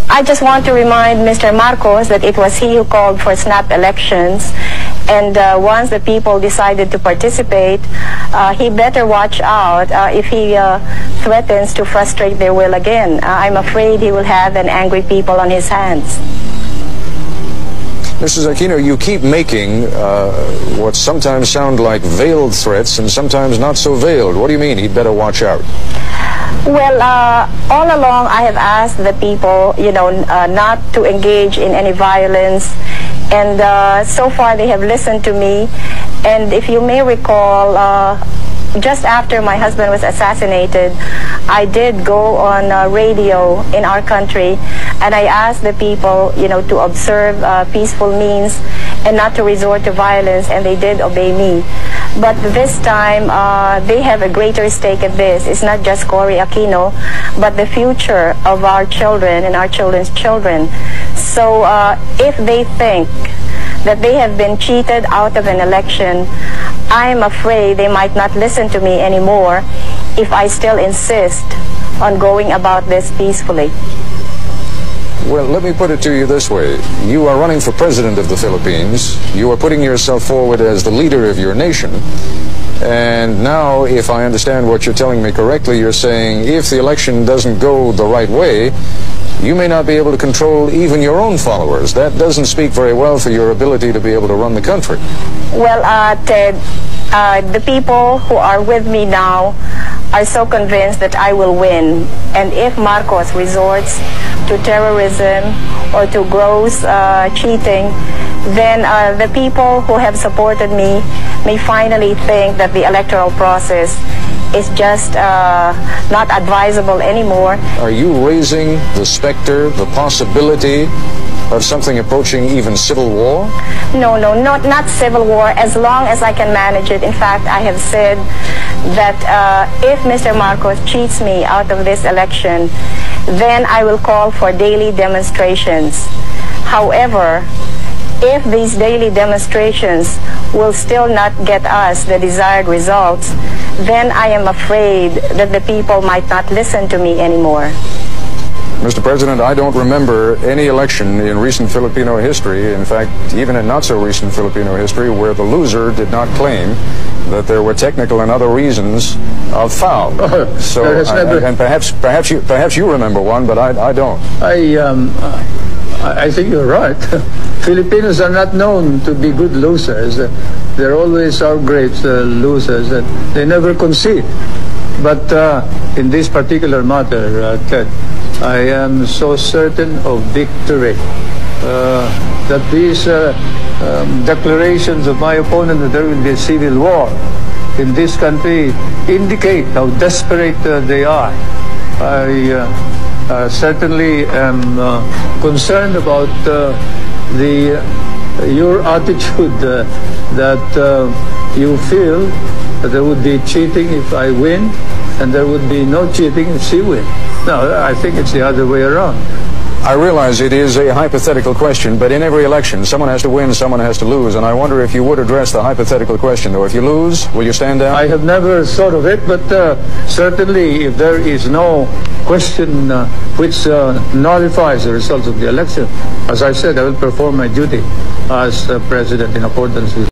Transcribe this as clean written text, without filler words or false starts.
I just want to remind Mr. Marcos that it was he who called for snap elections. And once the people decided to participate, he better watch out if he threatens to frustrate their will again. I'm afraid he will have an angry people on his hands. Mrs. Aquino, you keep making what sometimes sound like veiled threats and sometimes not so veiled. What do you mean he'd better watch out? Well, all along I have asked the people, not to engage in any violence. And so far they have listened to me. And if you may recall, just after my husband was assassinated, I did go on radio in our country, and I asked the people, to observe peaceful means and not to resort to violence, and they did obey me. But this time, they have a greater stake in this. It's not just Cory Aquino, but the future of our children and our children's children. So if they think that they have been cheated out of an election, I'm afraid they might not listen to me anymore if I still insist on going about this peacefully. Well, let me put it to you this way. You are running for president of the Philippines. You are putting yourself forward as the leader of your nation. And now, if I understand what you're telling me correctly, you're saying if the election doesn't go the right way, you may not be able to control even your own followers. That doesn't speak very well for your ability to be able to run the country. Well, Ted, the people who are with me now are so convinced that I will win. And if Marcos resorts to terrorism or to gross cheating, then the people who have supported me may finally think that the electoral process is just not advisable anymore. Are you raising the specter, the possibility of something approaching even civil war? No, not civil war, as long as I can manage it. In fact, I have said that if Mr. Marcos cheats me out of this election, then I will call for daily demonstrations. However, if these daily demonstrations will still not get us the desired results, then I am afraid that the people might not listen to me anymore. Mr. President, I don't remember any election in recent Filipino history, in fact, even in not-so-recent Filipino history, where the loser did not claim that there were technical and other reasons of foul. So, and perhaps you remember one, but I don't. I think you're right. Filipinos are not known to be good losers. They're always our great losers, and they never concede. But in this particular matter, Ted, I am so certain of victory that these declarations of my opponent that there will be a civil war in this country indicate how desperate they are. I certainly am concerned about your attitude that you feel that there would be cheating if I win, and there would be no cheating if she wins. No, I think it's the other way around. I realize it is a hypothetical question, but in every election, someone has to win, someone has to lose, and I wonder if you would address the hypothetical question, though. If you lose, will you stand down? I have never thought of it, but certainly if there is no question which nullifies the results of the election, as I said, I will perform my duty as president in accordance with